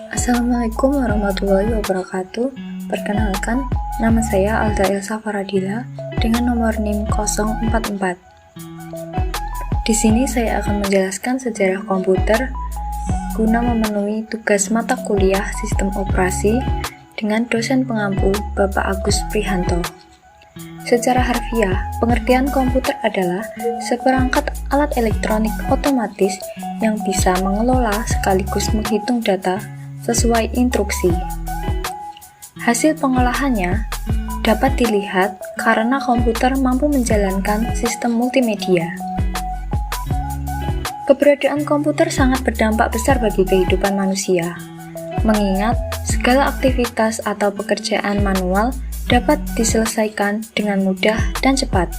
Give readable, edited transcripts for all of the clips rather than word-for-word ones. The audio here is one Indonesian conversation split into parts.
Assalamualaikum warahmatullahi wabarakatuh. Perkenalkan, nama saya Alda Elsa Faradila dengan nomor NIM 044. Di sini saya akan menjelaskan sejarah komputer guna memenuhi tugas mata kuliah Sistem Operasi dengan dosen pengampu Bapak Agus Prihanto. Secara harfiah, pengertian komputer adalah seperangkat alat elektronik otomatis yang bisa mengelola sekaligus menghitung data sesuai instruksi. Hasil pengolahannya dapat dilihat karena komputer mampu menjalankan sistem multimedia. Keberadaan komputer sangat berdampak besar bagi kehidupan manusia, mengingat segala aktivitas atau pekerjaan manual dapat diselesaikan dengan mudah dan cepat.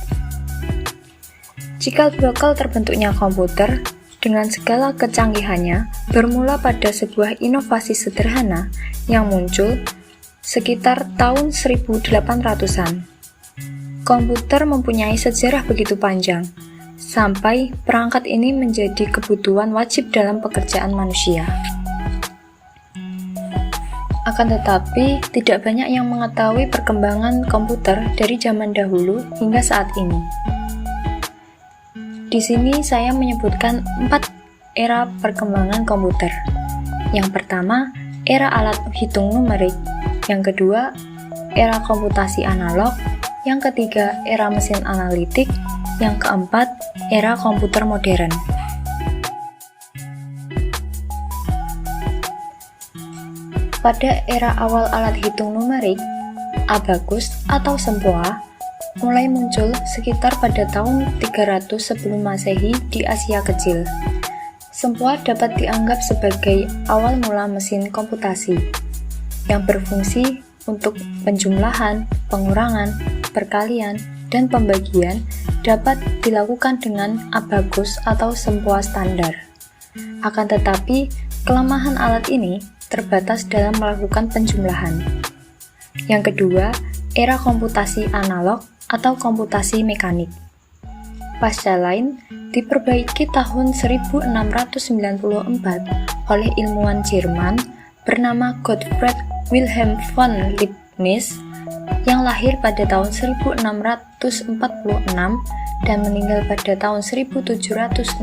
Cikal bakal terbentuknya komputer dengan segala kecanggihannya bermula pada sebuah inovasi sederhana yang muncul sekitar tahun 1800-an. Komputer mempunyai sejarah begitu panjang, sampai perangkat ini menjadi kebutuhan wajib dalam pekerjaan manusia. Akan tetapi, tidak banyak yang mengetahui perkembangan komputer dari zaman dahulu hingga saat ini. Di sini saya menyebutkan 4 era perkembangan komputer. Yang pertama, era alat hitung numerik. Yang kedua, era komputasi analog. Yang ketiga, era mesin analitik. Yang keempat, era komputer modern. Pada era awal alat hitung numerik, abakus atau sempoa mulai muncul sekitar pada tahun 300 sebelum Masehi di Asia Kecil. Sempoa dapat dianggap sebagai awal mula mesin komputasi yang berfungsi untuk penjumlahan, pengurangan, perkalian, dan pembagian dapat dilakukan dengan abakus atau sempoa standar. Akan tetapi, kelemahan alat ini terbatas dalam melakukan penjumlahan. Yang kedua, era komputasi analog atau komputasi mekanik. Pasca lain diperbaiki tahun 1694 oleh ilmuwan Jerman bernama Gottfried Wilhelm von Leibniz yang lahir pada tahun 1646 dan meninggal pada tahun 1716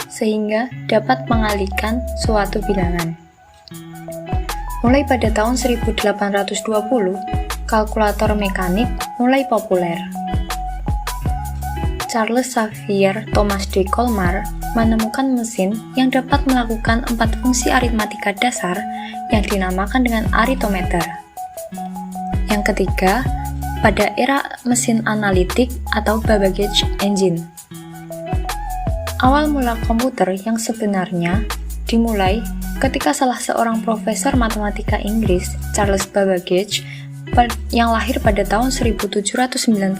sehingga dapat mengalihkan suatu bilangan. Mulai pada tahun 1820, kalkulator mekanik mulai populer. Charles Xavier Thomas de Colmar menemukan mesin yang dapat melakukan 4 fungsi aritmatika dasar yang dinamakan dengan aritometer. Yang ketiga, pada era mesin analitik atau Babbage engine. Awal mula komputer yang sebenarnya dimulai ketika salah seorang profesor matematika Inggris, Charles Babbage, yang lahir pada tahun 1791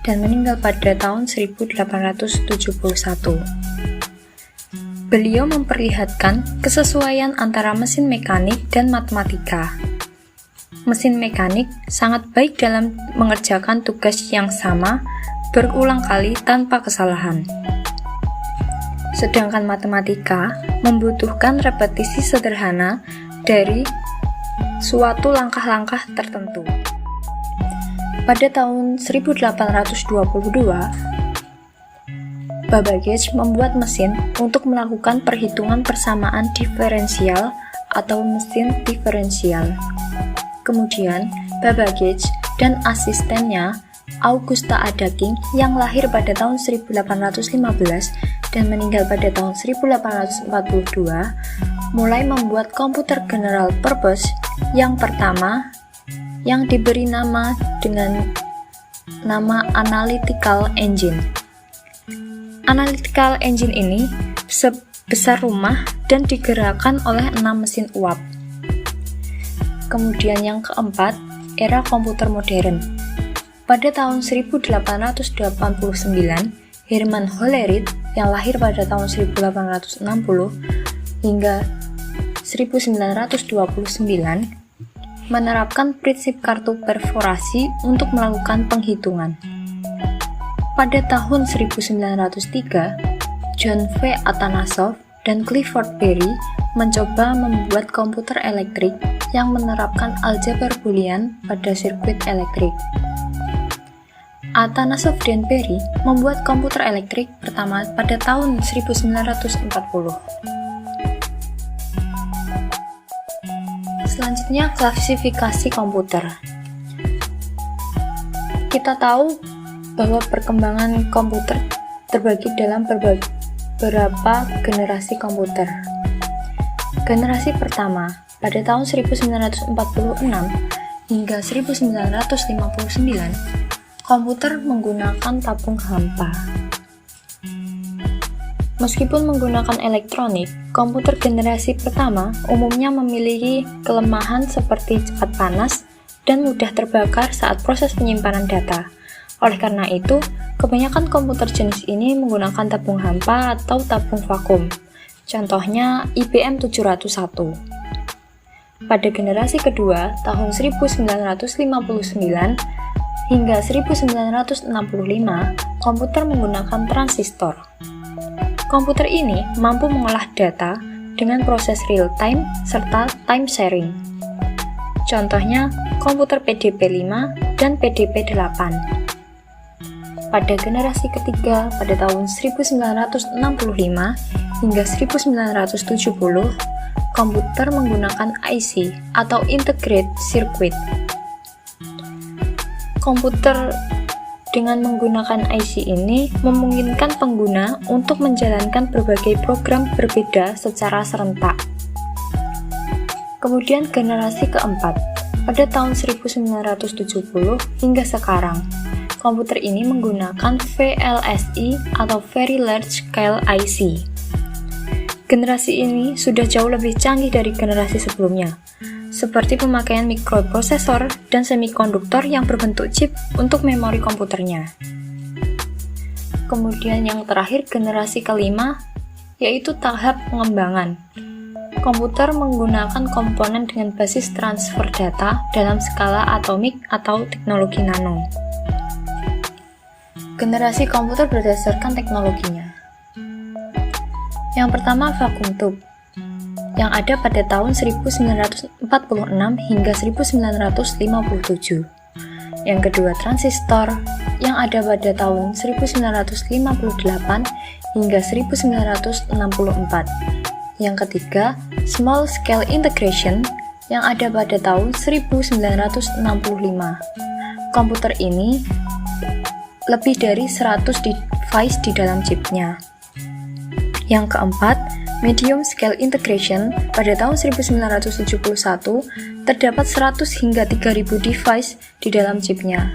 dan meninggal pada tahun 1871. Beliau memperlihatkan kesesuaian antara mesin mekanik dan matematika. Mesin mekanik sangat baik dalam mengerjakan tugas yang sama berulang kali tanpa kesalahan. Sedangkan matematika membutuhkan repetisi sederhana dari suatu langkah-langkah tertentu. Pada tahun 1822, Babbage membuat mesin untuk melakukan perhitungan persamaan diferensial atau mesin diferensial. Kemudian, Babbage dan asistennya Augusta Adaking yang lahir pada tahun 1815 dan meninggal pada tahun 1842 mulai membuat komputer general purpose yang pertama yang diberi nama dengan nama Analytical Engine. Analytical Engine ini sebesar rumah dan digerakkan oleh 6 mesin uap. Kemudian yang keempat, era komputer modern. Pada tahun 1889, Hermann Hollerith yang lahir pada tahun 1860 hingga 1929 menerapkan prinsip kartu perforasi untuk melakukan penghitungan. Pada tahun 1903, John V. Atanasov dan Clifford Berry mencoba membuat komputer elektrik yang menerapkan aljabar Boolean pada sirkuit elektrik. Atanasov dan Berry membuat komputer elektrik pertama pada tahun 1940. Selanjutnya, klasifikasi komputer. Kita tahu bahwa perkembangan komputer terbagi dalam beberapa generasi komputer. Generasi pertama pada tahun 1946 hingga 1959, komputer menggunakan tabung hampa. Meskipun menggunakan elektronik, komputer generasi pertama umumnya memiliki kelemahan seperti cepat panas dan mudah terbakar saat proses penyimpanan data. Oleh karena itu, kebanyakan komputer jenis ini menggunakan tabung hampa atau tabung vakum. Contohnya IBM 701. Pada generasi kedua, tahun 1959 hingga 1965, komputer menggunakan transistor. Komputer ini mampu mengolah data dengan proses real-time serta time sharing. Contohnya, komputer PDP-5 dan PDP-8. Pada generasi ketiga, pada tahun 1965 hingga 1970, komputer menggunakan IC atau Integrated Circuit. Komputer dengan menggunakan IC ini memungkinkan pengguna untuk menjalankan berbagai program berbeda secara serentak. Kemudian generasi keempat, pada tahun 1970 hingga sekarang, komputer ini menggunakan VLSI atau Very Large Scale IC. Generasi ini sudah jauh lebih canggih dari generasi sebelumnya, seperti pemakaian mikroprosesor dan semikonduktor yang berbentuk chip untuk memori komputernya. Kemudian yang terakhir, generasi kelima, yaitu tahap pengembangan. Komputer menggunakan komponen dengan basis transfer data dalam skala atomik atau teknologi nano. Generasi komputer berdasarkan teknologinya. Yang pertama, vacuum tube, yang ada pada tahun 1946 hingga 1957. Yang kedua, transistor, yang ada pada tahun 1958 hingga 1964. Yang ketiga, small scale integration, yang ada pada tahun 1965. Komputer ini lebih dari 100 device di dalam chipnya. Yang keempat, medium scale integration, pada tahun 1971 terdapat 100 hingga 3000 device di dalam chipnya.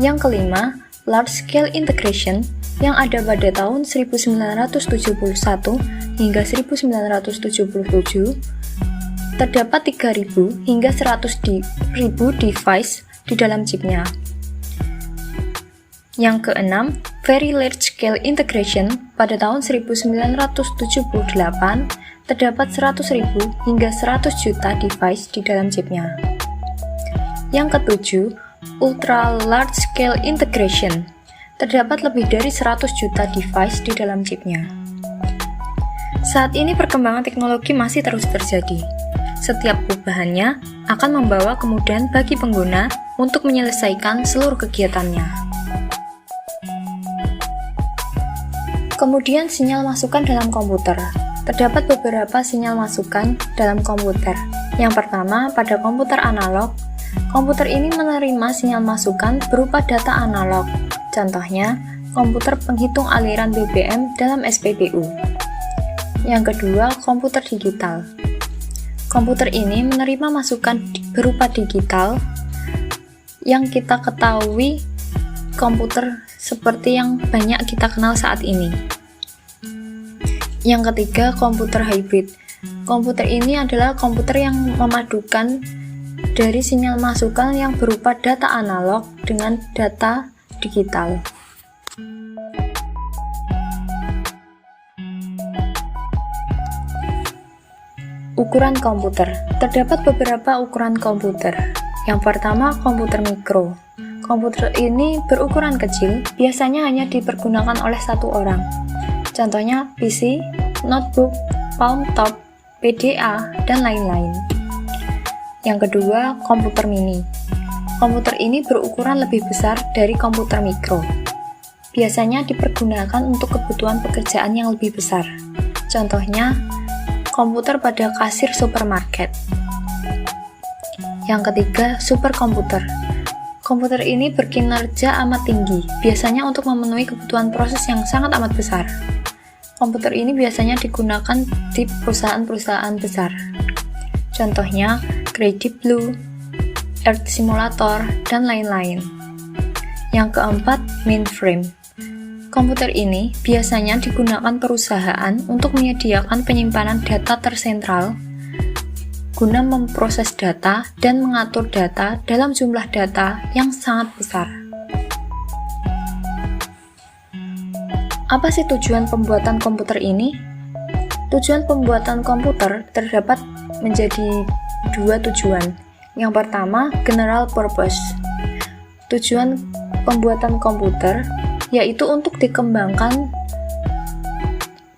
Yang kelima, large scale integration, yang ada pada tahun 1971 hingga 1977 terdapat 3000 hingga 100.000 device di dalam chipnya. Yang keenam, Very Large Scale Integration, pada tahun 1978 terdapat 100.000 hingga 100 juta device di dalam chipnya. Yang ketujuh, Ultra Large Scale Integration, terdapat lebih dari 100 juta device di dalam chipnya. Saat ini perkembangan teknologi masih terus terjadi. Setiap perubahannya akan membawa kemudahan bagi pengguna untuk menyelesaikan seluruh kegiatannya. Kemudian sinyal masukan dalam komputer. Terdapat beberapa sinyal masukan dalam komputer. Yang pertama, pada komputer analog, komputer ini menerima sinyal masukan berupa data analog. Contohnya, komputer penghitung aliran BBM dalam SPBU. Yang kedua, komputer digital. Komputer ini menerima masukan berupa digital yang kita ketahui komputer seperti yang banyak kita kenal saat ini. Yang ketiga, komputer hybrid. Komputer ini adalah komputer yang memadukan dari sinyal masukan yang berupa data analog dengan data digital. Ukuran komputer. Terdapat beberapa ukuran komputer. Yang pertama, komputer mikro. Komputer ini berukuran kecil, biasanya hanya dipergunakan oleh satu orang. Contohnya PC, notebook, palm top, PDA, dan lain-lain. Yang kedua, komputer mini. Komputer ini berukuran lebih besar dari komputer mikro. Biasanya dipergunakan untuk kebutuhan pekerjaan yang lebih besar. Contohnya, komputer pada kasir supermarket. Yang ketiga, superkomputer. Komputer ini berkinerja amat tinggi, biasanya untuk memenuhi kebutuhan proses yang sangat amat besar. Komputer ini biasanya digunakan di perusahaan-perusahaan besar. Contohnya, Credit Blue, Earth Simulator, dan lain-lain. Yang keempat, mainframe. Komputer ini biasanya digunakan perusahaan untuk menyediakan penyimpanan data tersentral guna memproses data dan mengatur data dalam jumlah data yang sangat besar. Apa sih tujuan pembuatan komputer ini? Tujuan pembuatan komputer terdapat menjadi dua tujuan. Yang pertama, general purpose. Tujuan pembuatan komputer yaitu untuk dikembangkan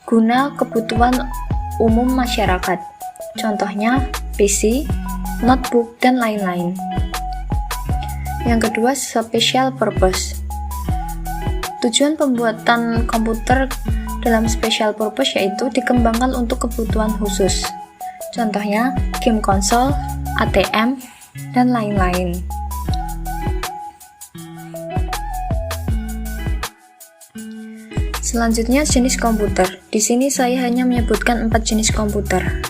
guna kebutuhan umum masyarakat. Contohnya, PC, notebook, dan lain-lain. Yang kedua, special purpose. Tujuan pembuatan komputer dalam special purpose yaitu dikembangkan untuk kebutuhan khusus. Contohnya, game konsol, ATM, dan lain-lain. Selanjutnya, jenis komputer. Di sini saya hanya menyebutkan 4 jenis komputer.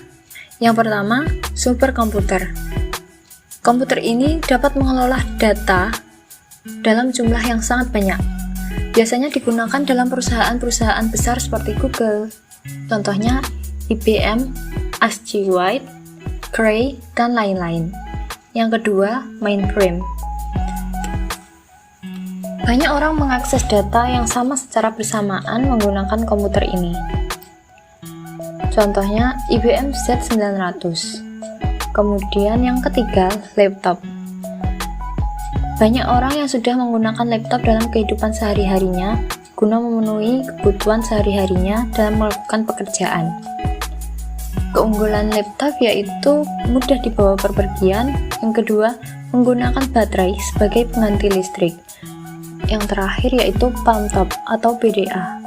Yang pertama, superkomputer. Komputer ini dapat mengelola data dalam jumlah yang sangat banyak. Biasanya digunakan dalam perusahaan-perusahaan besar seperti Google. Contohnya, IBM, SG White, Cray, dan lain-lain. Yang kedua, mainframe. Banyak orang mengakses data yang sama secara bersamaan menggunakan komputer ini. Contohnya, IBM Z900. Kemudian yang ketiga, laptop. Banyak orang yang sudah menggunakan laptop dalam kehidupan sehari-harinya guna memenuhi kebutuhan sehari-harinya dalam melakukan pekerjaan. Keunggulan laptop yaitu mudah dibawa bepergian. Yang kedua, menggunakan baterai sebagai pengganti listrik. Yang terakhir yaitu palm top atau PDA.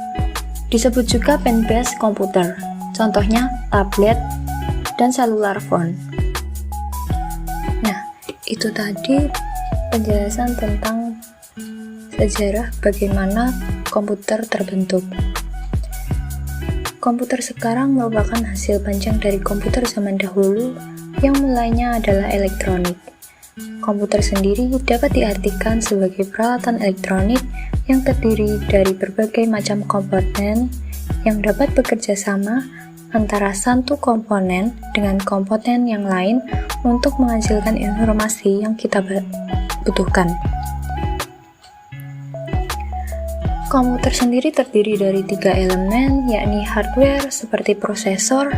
Disebut juga pen-based komputer. Contohnya tablet dan cellular phone. Nah, itu tadi penjelasan tentang sejarah bagaimana komputer terbentuk. Komputer sekarang merupakan hasil panjang dari komputer zaman dahulu yang mulainya adalah elektronik. Komputer sendiri dapat diartikan sebagai peralatan elektronik yang terdiri dari berbagai macam komponen yang dapat bekerja sama antara satu komponen dengan komponen yang lain untuk menghasilkan informasi yang kita butuhkan. Komputer sendiri terdiri dari 3 elemen, yakni hardware seperti prosesor,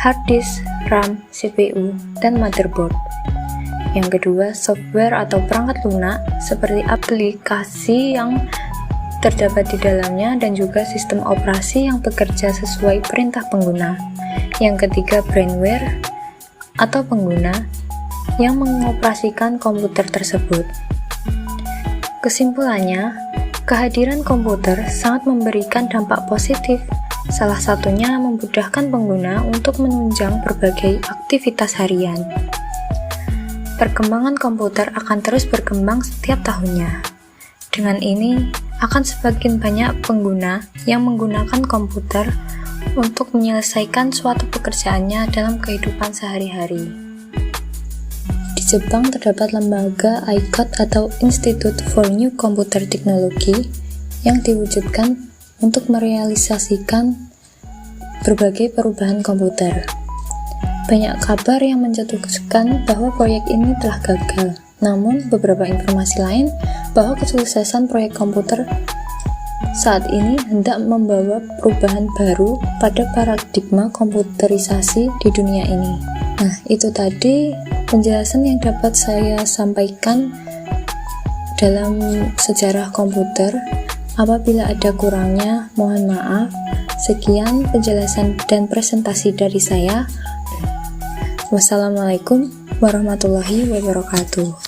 hard disk, RAM, CPU, dan motherboard. Yang kedua, software atau perangkat lunak seperti aplikasi yang terdapat di dalamnya dan juga sistem operasi yang bekerja sesuai perintah pengguna. Yang ketiga, brainware atau pengguna yang mengoperasikan komputer tersebut. Kesimpulannya, kehadiran komputer sangat memberikan dampak positif. Salah satunya memudahkan pengguna untuk menunjang berbagai aktivitas harian. Perkembangan komputer akan terus berkembang setiap tahunnya. Dengan ini, akan semakin banyak pengguna yang menggunakan komputer untuk menyelesaikan suatu pekerjaannya dalam kehidupan sehari-hari. Di Jepang terdapat lembaga ICOT atau Institute for New Computer Technology yang diwujudkan untuk merealisasikan berbagai perubahan komputer. Banyak kabar yang mencetuskan bahwa proyek ini telah gagal. Namun, beberapa informasi lain bahwa kesuksesan proyek komputer saat ini hendak membawa perubahan baru pada paradigma komputerisasi di dunia ini. Nah, itu tadi penjelasan yang dapat saya sampaikan dalam sejarah komputer. Apabila ada kurangnya, mohon maaf. Sekian penjelasan dan presentasi dari saya. Wassalamualaikum warahmatullahi wabarakatuh.